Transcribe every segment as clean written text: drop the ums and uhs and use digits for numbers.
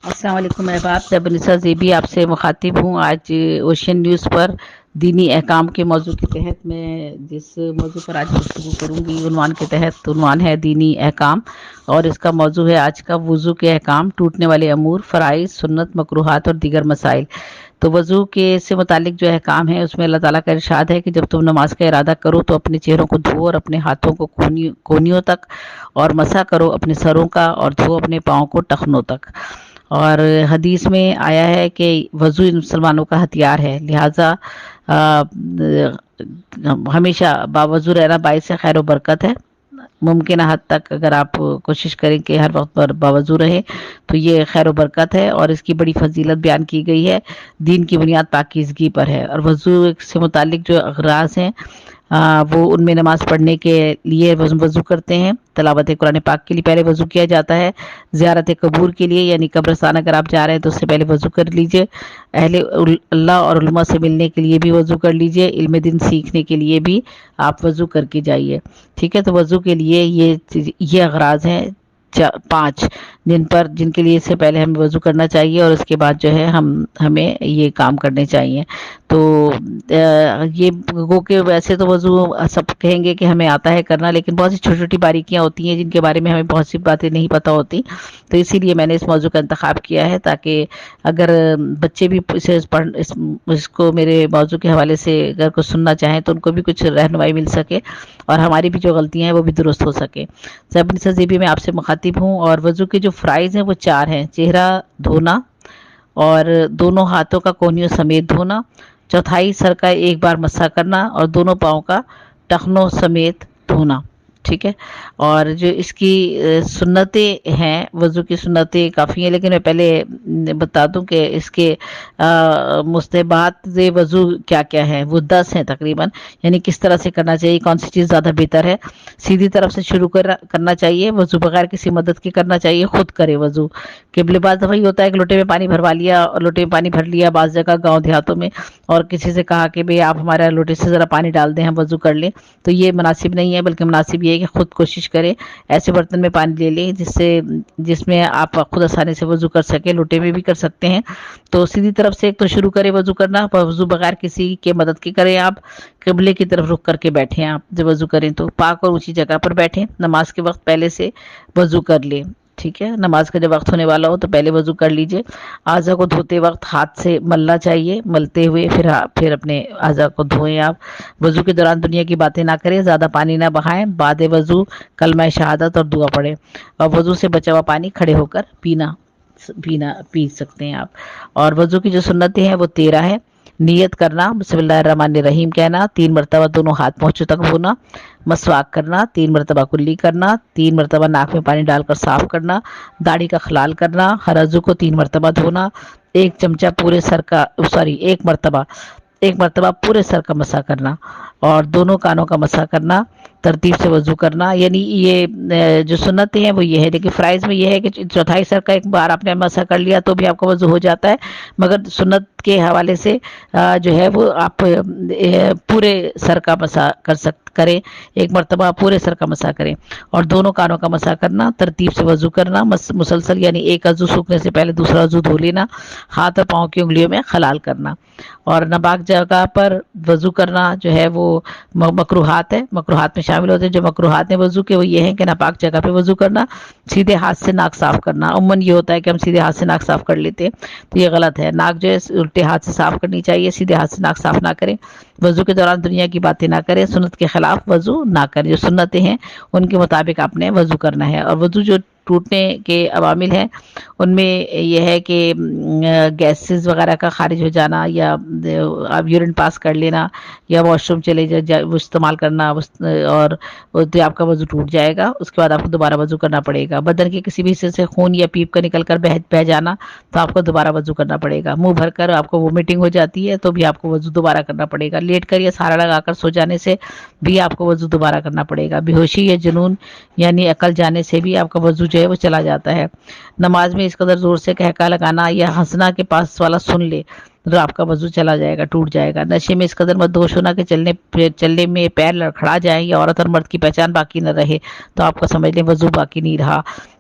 السلام علیکم احباب، میں بنسا زیبی آپ سے مخاطب ہوں۔ آج اوشین نیوز پر دینی احکام کے موضوع کے تحت میں جس موضوع پر آج گفتگو کروں گی، عنوان کے تحت عنوان ہے دینی احکام، اور اس کا موضوع ہے آج کا وضو کے احکام، ٹوٹنے والے امور، فرائض، سنت، مکروہات اور دیگر مسائل۔ تو وضو کے سے متعلق جو احکام ہے اس میں اللہ تعالیٰ کا ارشاد ہے کہ جب تم نماز کا ارادہ کرو تو اپنے چہروں کو دھو اور اپنے ہاتھوں کو کونیوں تک اور مسح کرو اپنے سروں کا، اور دھو اپنے پاؤں کو ٹخنوں تک۔ اور حدیث میں آیا ہے کہ وضو مسلمانوں کا ہتھیار ہے، لہٰذا ہمیشہ باوضو رہنا باعث خیر و برکت ہے۔ ممکنہ حد تک اگر آپ کوشش کریں کہ ہر وقت پر باوضو رہے تو یہ خیر و برکت ہے، اور اس کی بڑی فضیلت بیان کی گئی ہے۔ دین کی بنیاد پاکیزگی پر ہے، اور وضو سے متعلق جو اغراض ہیں وہ ان میں نماز پڑھنے کے لیے وضو کرتے ہیں، تلاوت قرآن پاک کے لیے پہلے وضو کیا جاتا ہے، زیارت قبور کے لیے یعنی قبرستان اگر آپ جا رہے ہیں تو اس سے پہلے وضو کر لیجئے، اہل اللہ اور علماء سے ملنے کے لیے بھی وضو کر لیجئے، علم دین سیکھنے کے لیے بھی آپ وضو کر کے جائیے، ٹھیک ہے۔ تو وضو کے لیے یہ اغراض ہیں 5 جن کے لیے اس سے پہلے ہمیں وضو کرنا چاہیے، اور اس کے بعد جو ہے ہمیں یہ کام کرنے چاہیے۔ تو یہ گو کہ ویسے تو وضو سب کہیں گے کہ ہمیں آتا ہے کرنا، لیکن بہت سی چھوٹی چھوٹی باریکیاں ہوتی ہیں جن کے بارے میں ہمیں بہت سی باتیں نہیں پتہ ہوتی، تو اسی لیے میں نے اس موضوع کا انتخاب کیا ہے تاکہ اگر بچے بھی اس کو میرے موضوع کے حوالے سے اگر کچھ سننا چاہیں تو ان کو بھی کچھ رہنمائی مل سکے، اور ہماری بھی جو غلطیاں ہیں وہ بھی درست ہو سکے۔ زبن سزیبی میں آپ سے مخاطب ہوں، اور وضو کے جو فرائض ہیں وہ 4 ہیں: چہرہ دھونا، اور دونوں ہاتھوں کا کونیوں سمیت دھونا، چوتھائی سر کا ایک بار مسح کرنا، اور دونوں پاؤں کا ٹخنوں سمیت دھونا، ٹھیک ہے۔ اور جو اس کی سنتیں ہیں، وضو کی سنتیں کافی ہیں، لیکن میں پہلے بتا دوں کہ اس کے مستحبات وضو کیا کیا ہے۔ وہ 10 ہیں تقریباً، یعنی کس طرح سے کرنا چاہیے، کون سی چیز زیادہ بہتر ہے۔ سیدھی طرف سے شروع کرنا چاہیے، وضو بغیر کسی مدد کے کرنا چاہیے، خود کرے وضو کہ بعض دفعہ یہ ہوتا ہے کہ لوٹے میں پانی بھروا لیا، اور لوٹے میں پانی بھر لیا بعض جگہ گاؤں دیہاتوں میں، اور کسی سے کہا کہ بھئی آپ ہمارا لوٹے سے ذرا پانی ڈال دیں، ہم وضو کر لیں، تو یہ مناسب نہیں ہے، بلکہ مناسب یہ ہے کہ خود کوشش کریں ایسے برتن میں پانی لے لیں جس میں آپ خود آسانی سے وضو کر سکیں، لوٹے میں بھی کر سکتے ہیں۔ تو سیدھی طرف سے ایک تو شروع کریں وضو کرنا، وضو بغیر کسی کے مدد کے کریں، آپ قبلے کی طرف رخ کر کے بیٹھیں، آپ جب وضو کریں تو پاک اور اونچی جگہ پر بیٹھیں، نماز کے وقت پہلے سے وضو کر لیں، ٹھیک ہے۔ نماز کا جب وقت ہونے والا ہو تو پہلے وضو کر لیجئے۔ اعضاء کو دھوتے وقت ہاتھ سے ملنا چاہیے، ملتے ہوئے پھر اپنے اعضاء کو دھوئیں آپ۔ وضو کے دوران دنیا کی باتیں نہ کریں، زیادہ پانی نہ بہائیں، بعد وضو کلمہ شہادت اور دعا پڑھیں، اور وضو سے بچا ہوا پانی کھڑے ہو کر پی سکتے ہیں آپ۔ اور وضو کی جو سنتیں ہیں وہ 13 ہیں: نیت کرنا، بسم اللہ الرحمن الرحیم کہنا، 3 مرتبہ دونوں ہاتھ پہنچوں تک دھونا، مسواک کرنا، 3 مرتبہ کلی کرنا، 3 مرتبہ ناک میں پانی ڈال کر صاف کرنا، داڑھی کا خلال کرنا، ہر عضو کو 3 مرتبہ دھونا، ایک مرتبہ پورے سر کا مسح کرنا، اور دونوں کانوں کا مسح کرنا، ترتیب سے وضو کرنا۔ یعنی یہ جو سنتیں ہیں وہ یہ ہے، لیکن فرائض میں یہ ہے کہ چوتھائی سر کا ایک بار آپ نے مسح کر لیا تو بھی آپ کا وضو ہو جاتا ہے، مگر سنت کے حوالے سے جو ہے وہ آپ پورے سر کا مسح کریں، ایک مرتبہ پورے سر کا مسح کریں، اور دونوں کانوں کا مسح کرنا، ترتیب سے وضو کرنا مسلسل، یعنی ایک عضو سوکھنے سے پہلے دوسرا عضو دھو لینا، ہاتھ اور پاؤں کی انگلیوں میں خلال کرنا، اور ناپاک جگہ پر وضو کرنا جو ہے وہ مکروہات ہے، مکروہات میں شامل ہوتے ہیں۔ جو مکروہات ہیں وضو کے وہ یہ ہیں کہ ناپاک جگہ پہ وضو کرنا، سیدھے ہاتھ سے ناک صاف کرنا، عموماً یہ ہوتا ہے کہ ہم سیدھے ہاتھ سے ناک صاف کر لیتے ہیں، تو یہ غلط ہے، ناک جو ہے الٹے ہاتھ سے صاف کرنی چاہیے، سیدھے ہاتھ سے ناک صاف نہ کریں، وضو کے دوران دنیا کی باتیں نہ کریں، سنت کے خلاف وضو نہ کریں، جو سنتیں ہیں ان کے مطابق آپ نے وضو کرنا ہے۔ اور وضو جو ٹوٹنے کے عوامل ہیں ان میں یہ ہے کہ گیسز وغیرہ کا خارج ہو جانا، یا آپ یورین پاس کر لینا، یا واش روم چلے وہ استعمال کرنا، اور تو آپ کا وضو ٹوٹ جائے گا، اس کے بعد آپ کو دوبارہ وضو کرنا پڑے گا۔ بدن کے کسی بھی حصے سے خون یا پیپ کا نکل کر بہہ جانا تو آپ کو دوبارہ وضو کرنا پڑے گا۔ منہ بھر کر آپ کو وومیٹنگ ہو جاتی ہے تو بھی آپ کو وضو دوبارہ کرنا پڑے گا۔ لیٹ کر یا سہارا لگا کر سو جانے سے بھی آپ کو وضو دوبارہ کرنا پڑے گا۔ بے ہوشی یا جنون یعنی عقل جانے سے بھی آپ کا وضو جو ہے وہ چلا جاتا ہے۔ نماز میں اس قدر زور سے قہقہ لگانا یا ہنسنا کہ پاس والا سن لے تو آپ کا وضو چلا جائے گا، ٹوٹ جائے گا۔ نشے میں اس قدر مدہوش ہونا کہ چلنے میں پیر لڑکھڑا جائیں یا عورت اور مرد کی پہچان باقی نہ رہے تو آپ کا سمجھ لیں وضو باقی نہیں رہا۔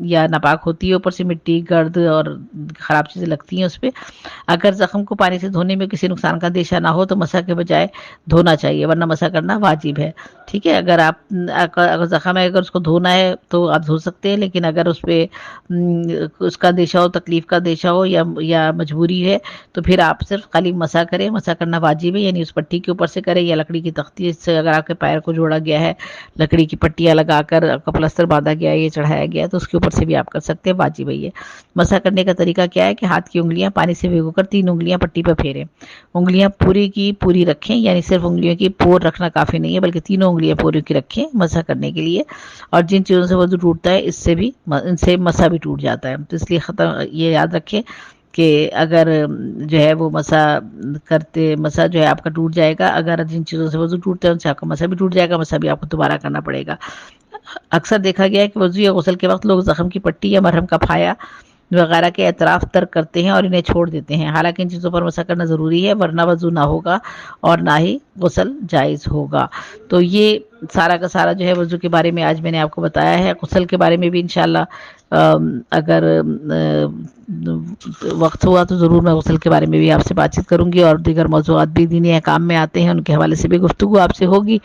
یا ناپاک ہوتی ہے، اوپر سے مٹی گرد اور خراب چیزیں لگتی ہیں اس پہ۔ اگر زخم کو پانی سے دھونے میں کسی نقصان کا اندیشہ نہ ہو تو مسح کے بجائے دھونا چاہیے، ورنہ مسح کرنا واجب ہے، ٹھیک ہے۔ اگر آپ اگر زخم ہے، اگر اس کو دھونا ہے تو آپ دھو سکتے ہیں، لیکن اگر اس پہ اس کا اندیشہ ہو، تکلیف کا اندیشہ ہو یا مجبوری ہے تو پھر آپ صرف خالی مسح کریں۔ مسح کرنا واجب ہے، یعنی اس پٹی کے اوپر سے کریں یا لکڑی کی تختی سے، اگر آپ کے پیر کو جوڑا گیا ہے لکڑی کی پٹیاں لگا کر آپ کا پلستر باندھا گیا ہے، یہ چڑھایا گیا ہے تو اس کے اوپر سے بھی آپ کر سکتے ہیں، واجب ہے یہ۔ مسح کرنے کا طریقہ کیا ہے کہ ہاتھ کی انگلیاں پانی سے بھگو کر 3 انگلیاں پٹی پر پھیریں، انگلیاں پوری کی پوری رکھیں، یعنی صرف انگلیوں کی پور رکھنا کافی نہیں ہے بلکہ تینوں انگلیاں پوری کی رکھیں مسح کرنے کے لیے۔ اور جن چیزوں سے وضو ٹوٹتا ہے ان سے مسح بھی ٹوٹ جاتا ہے، تو اس لیے یہ یاد رکھیں کہ اگر جو ہے وہ مسح جو ہے آپ کا ٹوٹ جائے گا، اگر جن چیزوں سے وضو ٹوٹتا ہے ان سے آپ کا مسح بھی ٹوٹ جائے گا، مسح بھی آپ کو دوبارہ کرنا پڑے گا۔ اکثر دیکھا گیا ہے کہ وضو یا غسل کے وقت لوگ زخم کی پٹی یا مرہم کا پھایا وغیرہ کے اطراف ترک کرتے ہیں اور انہیں چھوڑ دیتے ہیں، حالانکہ ان چیزوں پر مسح کرنا ضروری ہے، ورنہ وضو نہ ہوگا اور نہ ہی غسل جائز ہوگا۔ تو یہ سارا کا سارا جو ہے وضو کے بارے میں آج میں نے آپ کو بتایا ہے۔ غسل کے بارے میں بھی انشاءاللہ اگر وقت ہوا تو ضرور میں غسل کے بارے میں بھی آپ سے بات چیت کروں گی، اور دیگر موضوعات بھی دینی احکام میں آتے ہیں ان کے حوالے سے بھی گفتگو آپ سے ہوگی۔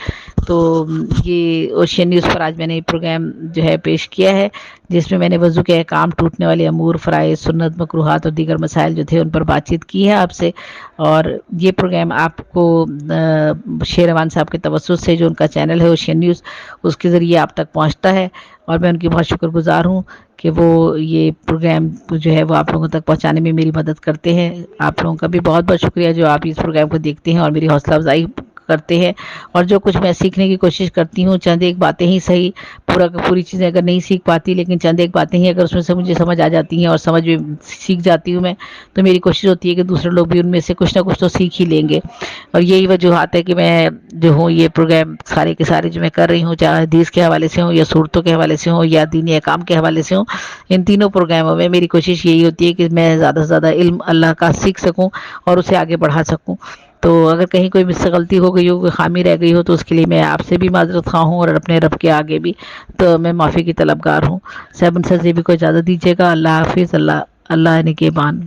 تو یہ اوشین نیوز پر آج میں نے پروگرام جو ہے پیش کیا ہے، جس میں نے وضو کے احکام، ٹوٹنے والے امور، فرائض، سنت، مکروہات اور دیگر مسائل جو تھے ان پر بات چیت کی ہے آپ سے۔ اور یہ پروگرام آپ کو شیروان صاحب کے توسط سے، جو ان کا چینل ہے اوشین نیوز، اس کے ذریعے آپ تک پہنچتا ہے، اور میں ان کی بہت شکر گزار ہوں کہ وہ یہ پروگرام جو ہے وہ آپ لوگوں تک پہنچانے میں میری مدد کرتے ہیں۔ آپ لوگوں کا بھی بہت بہت شکریہ جو آپ اس پروگرام کو دیکھتے ہیں اور میری حوصلہ افزائی کرتے ہیں، اور جو کچھ میں سیکھنے کی کوشش کرتی ہوں، چند ایک باتیں ہی صحیح، پوری چیزیں اگر نہیں سیکھ پاتی، لیکن چند ایک باتیں ہی اگر اس میں سے مجھے سمجھ آ جاتی ہیں اور سمجھ میں سیکھ جاتی ہوں میں، تو میری کوشش ہوتی ہے کہ دوسرے لوگ بھی ان میں سے کچھ نہ کچھ تو سیکھ ہی لیں گے۔ اور یہی وجوہات ہے کہ میں جو ہوں یہ پروگرام سارے کے سارے جو میں کر رہی ہوں، چاہے حدیث کے حوالے سے ہوں یا صورتوں کے حوالے سے ہوں یا دینی احکام کے حوالے سے ہوں، ان تینوں پروگراموں میں میری کوشش یہی ہوتی ہے کہ میں زیادہ سے زیادہ علم اللہ کا سیکھ سکوں اور اسے آگے بڑھا سکوں۔ تو اگر کہیں کوئی مجھ سے غلطی ہو گئی ہو، کوئی خامی رہ گئی ہو، تو اس کے لیے میں آپ سے بھی معذرت خواہ ہوں اور اپنے رب کے آگے بھی تو میں معافی کی طلبگار ہوں۔ صاحب ان سے بھی کو اجازت دیجیے گا۔ اللہ حافظ۔ اللہ نگہبان۔